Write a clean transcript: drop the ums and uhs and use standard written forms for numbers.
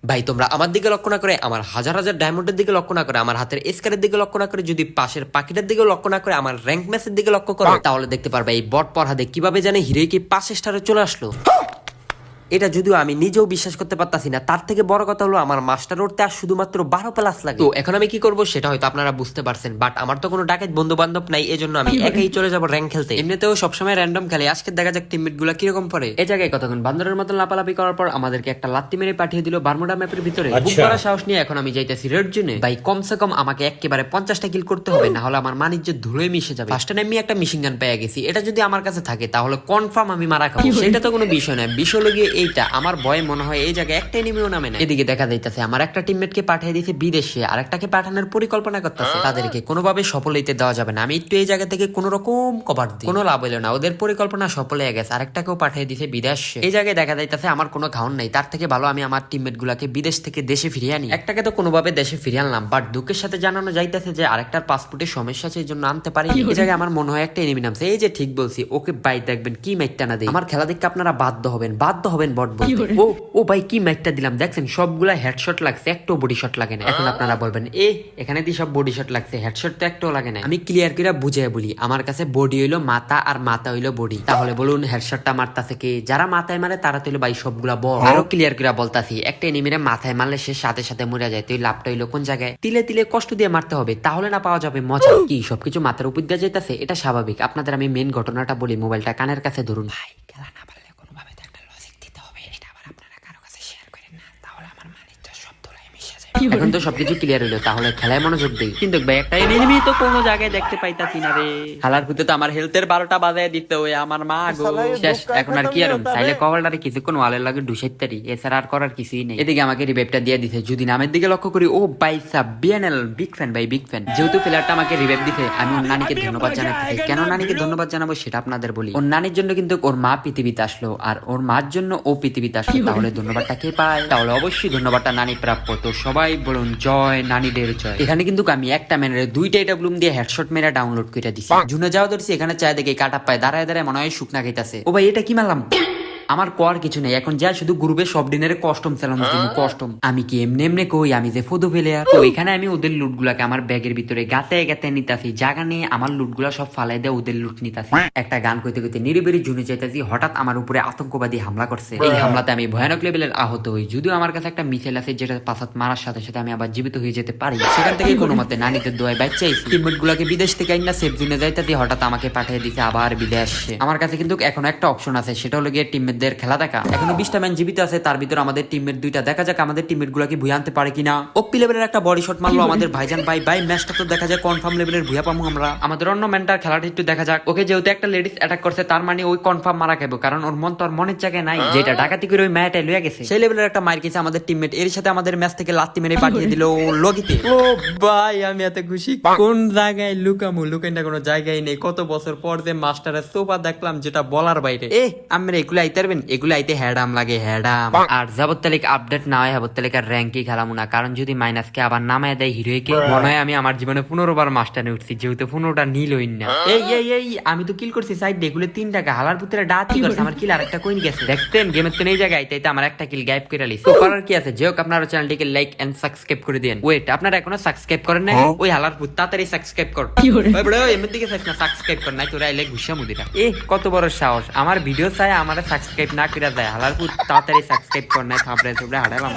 ভাই তোমরা আমার দিকে লক্ষ্য না করে, আমার হাজার হাজার ডায়মন্ডের দিকে লক্ষ্য না করে, আমার হাতের স্কারের দিকে লক্ষ্য না করে, যদি পাশের পাখিটার দিকে লক্ষ্য না করে আমার র্যাঙ্ক ম্যাচের দিকে লক্ষ্য করো, তাহলে দেখতে পারবে এই বট পরহাদে কিভাবে জানে হিরোই কি 5 স্টারে চলে আসলো। এটা যদিও আমি নিজেও বিশ্বাস করতে পারতাছি না। তার থেকে বড় কথা হলো আমার মাস্টার উঠতে আর শুধুমাত্র 12 প্লাস লাগে। তো এখন আমি কি করব সেটা হয়তো আপনারা বুঝতে পারছেন, বাট আমার তো কোনো ডাকাত বন্ধু বান্ধব নাই, এজন্য আমি একাই চলে যাব র্যাঙ্ক খেলতে। এমনিতেও সবসময় র্যান্ডম খেলে, আজকে দেখা যাক টিমমেট গুলা কিরকম পড়ে। এই জায়গায় কতক্ষণ বান্দরের মতো লাপালাপি করার পর আমাদেরকে একটা লাত্তি মেরে পাঠিয়ে দিল বারমুডা ম্যাপের ভিতরে। বুক করা সাহস নিয়ে এখন আমি যাইতেছি রেড জোনে। ভাই কমসে কম আমাকে একেবারে 50টা কিল করতে হবে, না হলে আমার মানিজ্য ধুলোয় মিশে যাবে। ফার্স্ট টাইম আমি একটা মিশিং গান পেয়ে গেছি, এটা যদি আমার কাছে থাকে তাহলে কনফার্ম আমি মারা খাবো। সেটা তো কোনো বিষয় না, বিষয় লগিয়ে এইটা আমার ভয় মনে হয় এই জায়গায় একটা এনিমিও নামে না। এদিকে দেখা যাইতেছে আমার একটা টিমমেটকে পাঠিয়ে দিয়েছে বিদেশে, আরেকটাকে পাঠানোর পরিকল্পনা করতেছে। তাদেরকে কোনোভাবে সফল হইতে দেওয়া যাবে না। আমি একটু এই জায়গা থেকে কোন রকম কভার দিই, কোনো লাভ হইলো না, ওদের পরিকল্পনা সফল হয়ে গেছে। আরেকটাকেও পাঠিয়ে দিয়েছে বিদেশে। এই জায়গায় দেখা যাইতেছে আমার কোনো খাওন নাই, তার থেকে ভালো আমি আমার টিমমেট গুলাকে বিদেশ থেকে দেশে ফিরিয়ে আনি। একটাকে তো কোনোভাবে দেশে ফিরিয়ে আনলাম, বাট দুঃখের সাথে জানানো যাইতেছে যে আরেকটার পাসপোর্টের সমস্যা আছে, এই জন্য আনতে পারি। এই জায়গায় আমার মনে হয় একটা এনিমি নামছে। এই যে ঠিক বলছি, ওকে বাই দেখবেন কি মাইকটা না দেয়। আমার খেলা দেখে আপনারা বাধ্য হবেন বট বলতে। ও ভাই কি মাইকটা দিলাম দেখছেন, সবগুলা হেডশট লাগছে, একটাও বডি শট লাগে না। এখন আপনারা বলবেন এখানে দিয়ে সব বডি শট লাগছে, হেডশট তো একটাও লাগে না। আমি ক্লিয়ার করে বুঝিয়ে বলি, আমার কাছে বডি হইলো মাথা আর মাথা হইলো বডি। তাহলে বলুন হেডশটটা মারতাছে কে? যারা মাথায় মারে তারা তো হইলো ভাই সবগুলা বল। আরো ক্লিয়ার করে বলতাছি, একটা এনিমিরে মাথায় মারলে সে সাথে সাথে মরে যায়। তুই লাভটা হইলো কোন জায়গায়? তিলে তিলে কষ্ট দিয়ে মারতে হবে, তাহলে না পাওয়া যাবে মজা। কি সবকিছু মাথার উপর দিয়ে যাইতাছে, এটা স্বাভাবিক। আপনাদের আমি মেন ঘটনাটা বলি, মোবাইলটা কানের কাছে ধরুন। ভাই খেলা না পারলে কোনোভাবে তো একটা লজিক দিতে হবে, এটা আবার আপনারা কারো কাছে শেয়ার করেন না, তাহলে আমার মানিজ্য সব ধুলায় মিশে যায়। এখন তো সবকিছু ক্লিয়ার হইলো, তাহলে খেলায় মনোযোগ দেই। কিন্তু ভাই একটা এনিমি তো কোনো জায়গায় দেখতে পাইতাছি না রে। খেলার ভিতরে তো আমার হেলথের 12টা বাজায় দিতে হয়, আমার মা গো শেষ। এখন আর কি আর চাইলে কভারটারে কিছুক্ষণ ওয়ালের লাগে ঢুসাইতারি, এছাড়া আর করার কিছুই নেই। এদিকে আমাকে রিভাইভটা দিয়ে দিছে। যদি নামের দিকে লক্ষ্য করি, ও বাইসা বিএনএল বিগ ফ্যান ভাই, বিগ ফ্যান। যেহেতু প্লেয়ারটা আমাকে রিভাইভ দিছে, আমি ওর নানিকে ধন্যবাদ জানাতে চাই। কেন নানিকে ধন্যবাদ জানাবো সেটা আপনাদের বলি। ওর নানির জন্য কিন্তু ওর মা পৃথিবীতে আসলো, আর ওর মার জন্য ও পৃথিবীতে আসলো। তাহলে ধন্যবাদটা কে পায়? তাহলে অবশ্যই ধন্যবাদটা নানি প্রাপ্য। তো সবাই বলুন জয় নানিদের জয়। এখানে কিন্তু আমি একটা ম্যানের 2টা এটা ব্লুম দিয়ে হেডশট মেরে ডাউনলোড করে দিছি। জুনে যাওয়া ধরছি, এখানে চায় দেখে কাটা পায় দাঁড়ায় দাঁড়ায় মনে হয় শুকনা খাইতাছে। ও ভাই এটা কি মারলাম? আমার কোয়ার কিছু নেই, এখন যা শুধু গ্রুপে সব ডিনারে কস্টম চালানো দিন। কস্টম আমি কি এমনি কই, আমি যে ফটো ফেলে তো এখানে আমি ওদের লুট গুলাকে আমার ব্যাগের ভিতরে গাতে গাতে নিতাছি। জায়গা নিয়ে আমার লুট গুলা সব ফালাই দেয়, ওদের লুট নিতাছি। একটা গান কইতে কইতে নিরিবিরি জুনে যাইতাছি, হঠাৎ আমার উপরে আতঙ্কবাদী হামলা করছে। এই হামলাতে আমি ভয়ানক লেভেলের আহত হই। যদিও আমার কাছে একটা মিসাইল আছে, যেটা পাসাত মারার সাথে সাথে আমি আবার জীবিত হয়ে যেতে পারি। সেখান থেকে কোনো মতে নানিদের দোয়ায় বাচ্চাইছি। টিমমেট গুলাকে বিদেশ থেকে আইনা সেফ জোনে যাইতাছি, হঠাৎ আমাকে পাঠিয়ে দিছে আবার বিদেশে। আমার কাছে কিন্তু এখন একটা অপশন আছে, সেটা হলো গিয়ে টিমমেটদের খেলা দেখা। এখনো 20টা ম্যান জীবিত আছে, তার ভিতর আমাদের টিমমেট 2টা। দেখা যাক আমাদের টিমমেট গুলাকে ভুয়া আনতে পারে কিনা। ওপি লেভেলের একটা বডি শট মারলো আমাদের ভাইজান। ভাই ম্যাচটা তো দেখা যায় কনফার্ম লেভেলের ভুয়া পাবো আমরা। আমাদের অন্য ম্যানটার খেলাটা একটু দেখা যাক। ওকে যেহেতু একটা লেডিস অ্যাটাক করছে, তার মানে ওই কনফার্ম মারা খাবো, কারণ ওর মন তো আর মনের জায়গায় নাই, যেটা ডাকাতি করে ওই ম্যাচটাই লইয়া গেছে। সেই লেভেলের একটা মার গেছে আমাদের টিমমেট। এর সাথে আমাদের ম্যাচ থেকে লাত্তি মেরে পাঠিয়ে দিল লগিতে। ও ভাই আমি এত খুশি। কোন জায়গায় লুকামু? লুকাইনা কোনো জায়গায় নেই। কত বছর পর যে মাস্টারের সোফা দেখলাম, যেটা বলার বাইরে। আমরা এগুলো আইতে পারবেন? এগুলো আইতে হ্যাডাম লাগে, হ্যাডাম। আর যাবত্তালিক আপডেট না হয় যাবত্তালিকার র্যাঙ্কই খেলামু না, কারণ যদি মাইনাসকে আবার নামায় দেয় হিরোইকে, মনে হয় আমি আমার জীবনে 15 বার মাস্টারে উঠছি, যেহেতু 15টা নীল হইন না। এই আমি তো কিল করছি সাইড এগুলো 3 টাকা হালার পুত্রে ডাতি করছে। আমার কিল আরেকটা কইন গেছে দেখতেন গেমের তো নেই জায়গায় আইতে আমার একটা কিল গায়েব করে লিস। তো করার কি আছে, যে হোক আপনারা চ্যানেলটিকে লাইক এন্ড সাবস্ক্রাইব করে দেন। ওয়েট আপনারা এখনো সাবস্ক্রাইব করেন না? ওই হালার পুত তাড়াতাড়ি সাবস্ক্রাইব কর। ভাই বড় এমন দিকে না সাবস্ক্রাইব কর নাই তোরা এলে ঘুষা মুদিটা। কত বড় সাহস, আমার ভিডিও চাই আমারে সাবস্ক্রাইব না করে দেয়। হালার পুত তাড়াতাড়ি সাবস্ক্রাইব কর নাই থাপড়ে চুপড়ে হাঁটালাম।